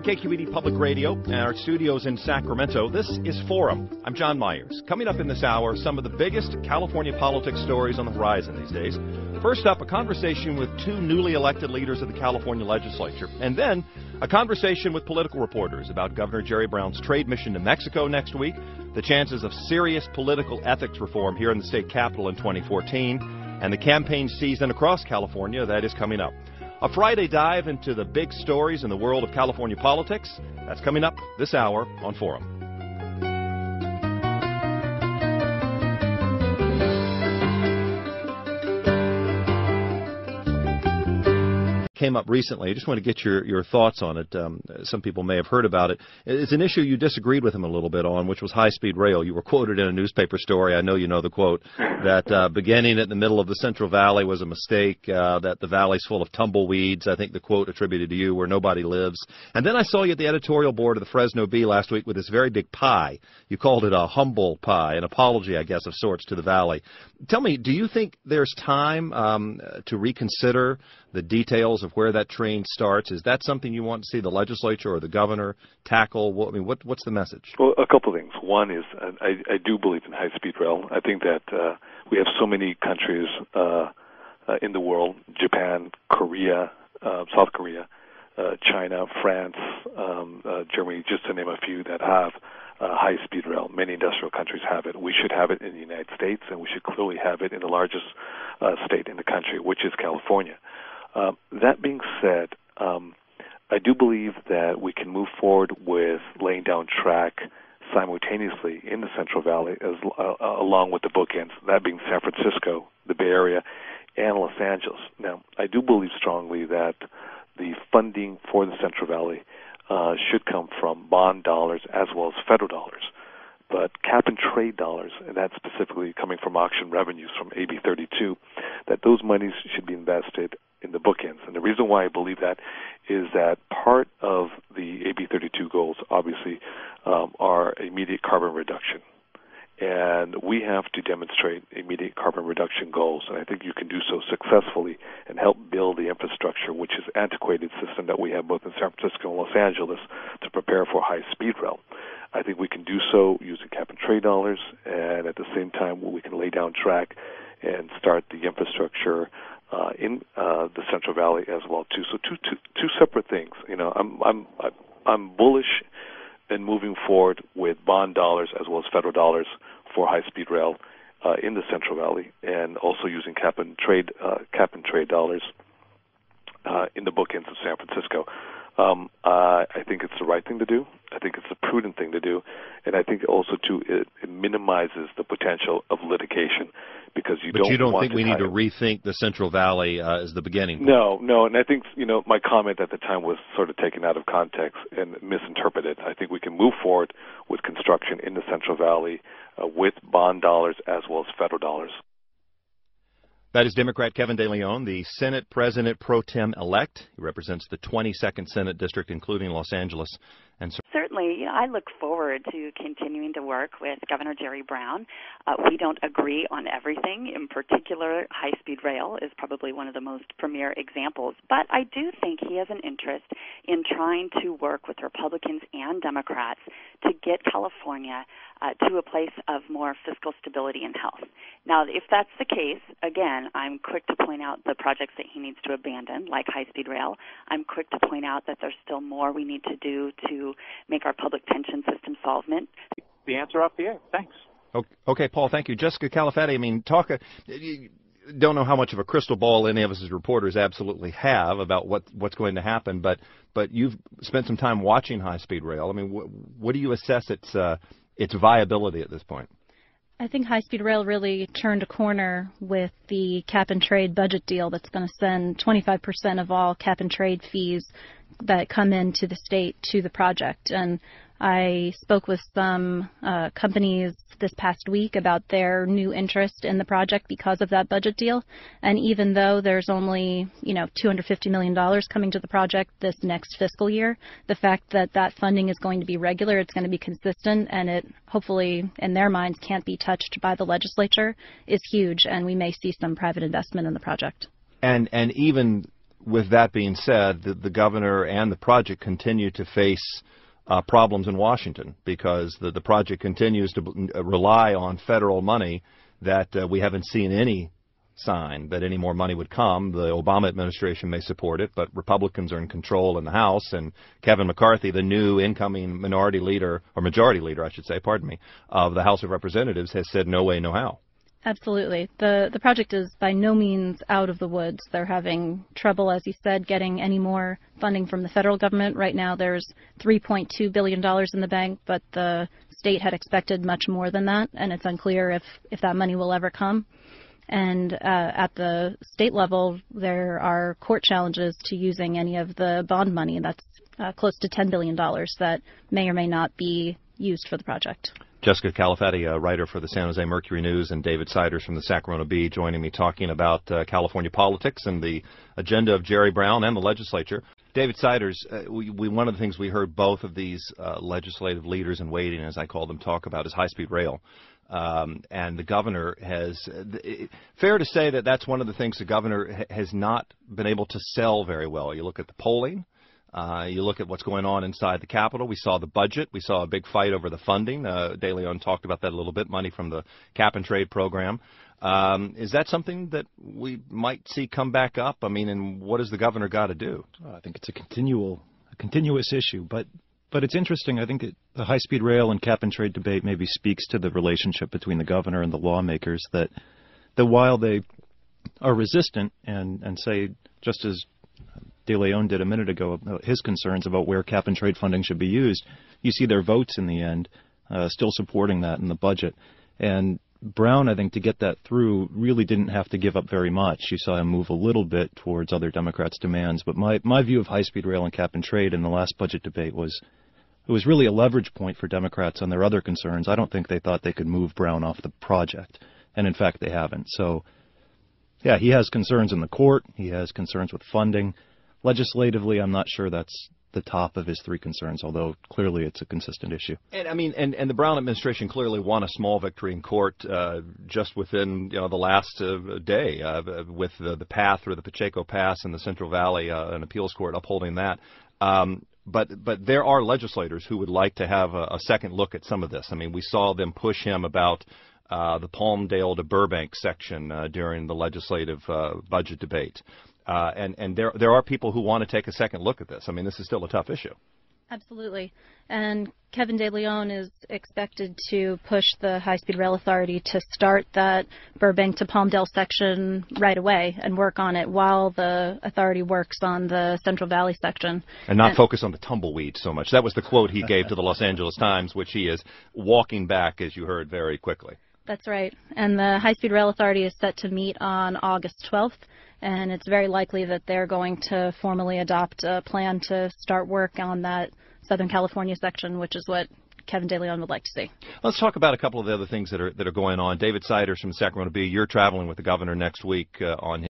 Kqed Public Radio and our studios in Sacramento. This is Forum. I'm John Myers. Coming up in this hour, some of the biggest California politics stories on the horizon these days. First up, a conversation with two newly elected leaders of the California legislature. And then, a conversation with political reporters about Governor Jerry Brown's trade mission to Mexico next week, the chances of serious political ethics reform here in the state capitol in 2014, and the campaign season across California that is coming up. A Friday dive into the big stories in the world of California politics. That's coming up this hour on Forum. Came up recently. I just want to get your thoughts on it. Some people may have heard about it. It's an issue you disagreed with him a little bit on, which was high-speed rail. You were quoted in a newspaper story, I know you know the quote, that beginning in the middle of the Central Valley was a mistake, that the valley's full of tumbleweeds, I think the quote attributed to you, where nobody lives. And then I saw you at the editorial board of the Fresno Bee last week with this very big pie. You called it a humble pie, an apology, I guess, of sorts to the valley. Tell me, do you think there's time to reconsider the details of where that train starts? Is that something you want to see the legislature or the governor tackle? What's the message? Well, a couple of things. One is I do believe in high-speed rail. I think that we have so many countries in the world, Japan, Korea, South Korea, China, France, Germany, just to name a few, that have high-speed rail. Many industrial countries have it. We should have it in the United States, and we should clearly have it in the largest state in the country, which is California. That being said, I do believe that we can move forward with laying down track simultaneously in the Central Valley, along with the bookends, that being San Francisco, the Bay Area, and Los Angeles. Now, I do believe strongly that the funding for the Central Valley should come from bond dollars as well as federal dollars. But cap-and-trade dollars, and that's specifically coming from auction revenues from AB 32, that those monies should be invested in the bookends. And the reason why I believe that is that part of the AB 32 goals, obviously, are immediate carbon reduction. And we have to demonstrate immediate carbon reduction goals, and I think you can do so successfully and help build the infrastructure, which is an antiquated system that we have both in San Francisco and Los Angeles, to prepare for high-speed rail. I think we can do so using cap-and-trade dollars, and at the same time we can lay down track and start the infrastructure in the Central Valley as well too. So two separate things. You know, I'm bullish in moving forward with bond dollars as well as federal dollars for high-speed rail in the Central Valley, and also using cap-and-trade dollars in the bookends of San Francisco. I think it's the right thing to do. I think it's the prudent thing to do, and I think also too it minimizes the potential of litigation, because you don't think we need to rethink the Central Valley as the beginning point? No, and I think my comment at the time was sort of taken out of context and misinterpreted. I think we can move forward with construction in the Central Valley with bond dollars as well as federal dollars. That is Democrat Kevin De Leon, the Senate President Pro Tem-elect. He represents the 22nd Senate District, including Los Angeles. And certainly, I look forward to continuing to work with Governor Jerry Brown. We don't agree on everything. In particular, high-speed rail is probably one of the most premier examples. But I do think he has an interest in trying to work with Republicans and Democrats to get California to a place of more fiscal stability and health. Now, if that's the case, again, I'm quick to point out the projects that he needs to abandon, like high-speed rail. I'm quick to point out that there's still more we need to do to make our public pension system solvent. The answer off the air. Thanks. Okay, Paul, thank you. Jessica Califatti, you don't know how much of a crystal ball any of us as reporters absolutely have about what's going to happen, but you've spent some time watching high-speed rail. I mean, what do you assess its viability at this point? I think high-speed rail really turned a corner with the cap-and-trade budget deal that's going to send 25% of all cap-and-trade fees that come into the state to the project. And I spoke with some companies this past week about their new interest in the project because of that budget deal. And even though there's only, $250 million coming to the project this next fiscal year, the fact that that funding is going to be regular, it's going to be consistent, and it hopefully, in their minds, can't be touched by the legislature is huge, and we may see some private investment in the project. And even with that being said, the governor and the project continue to face problems in Washington because the project continues to rely on federal money that we haven't seen any sign that any more money would come. The Obama administration may support it, but Republicans are in control in the House, and Kevin McCarthy, the new incoming majority leader, I should say, of the House of Representatives, has said no way, no how. Absolutely. The project is by no means out of the woods. They're having trouble, as you said, getting any more funding from the federal government. Right now there's $3.2 billion in the bank, but the state had expected much more than that, and it's unclear if that money will ever come. And at the state level, there are court challenges to using any of the bond money. That's close to $10 billion that may or may not be used for the project. Jessica Califatti, a writer for the San Jose Mercury News, and David Siders from the Sacramento Bee joining me talking about California politics and the agenda of Jerry Brown and the legislature. David Siders, one of the things we heard both of these legislative leaders in waiting, as I call them, talk about is high-speed rail. And the governor has, fair to say that that's one of the things the governor has not been able to sell very well. You look at the polling, you look at what's going on inside the Capitol. We saw the budget. We saw a big fight over the funding. De Leon talked about that a little bit, money from the cap-and-trade program. Is that something that we might see come back up? I mean, and what has the governor got to do? I think it's a continuous issue, but it's interesting. I think the high-speed rail and cap-and-trade debate maybe speaks to the relationship between the governor and the lawmakers, that while they are resistant and say, just as De Leon did a minute ago about his concerns about where cap-and-trade funding should be used, you see their votes in the end still supporting that in the budget. And Brown, I think, to get that through, really didn't have to give up very much. You saw him move a little bit towards other Democrats' demands. But my view of high-speed rail and cap-and-trade in the last budget debate was it was really a leverage point for Democrats on their other concerns. I don't think they thought they could move Brown off the project. And, in fact, they haven't. So, yeah, he has concerns in the court. He has concerns with funding. Legislatively, I'm not sure that's the top of his three concerns, although clearly it's a consistent issue. And I mean, and the Brown administration clearly won a small victory in court just within the last day with the path through the Pacheco Pass in the Central Valley, an appeals court upholding that. But there are legislators who would like to have a second look at some of this. I mean, we saw them push him about the Palmdale to Burbank section during the legislative budget debate. And there are people who want to take a second look at this. I mean, this is still a tough issue. Absolutely. And Kevin De Leon is expected to push the High-Speed Rail Authority to start that Burbank to Palmdale section right away and work on it while the authority works on the Central Valley section. And not focus on the tumbleweed so much. That was the quote he gave to the Los Angeles Times, which he is walking back, as you heard, very quickly. That's right. And the High-Speed Rail Authority is set to meet on August 12th. And it's very likely that they're going to formally adopt a plan to start work on that Southern California section, which is what Kevin De Leon would like to see. Let's talk about a couple of the other things that are going on. David Siders from the Sacramento Bee, you're traveling with the governor next week on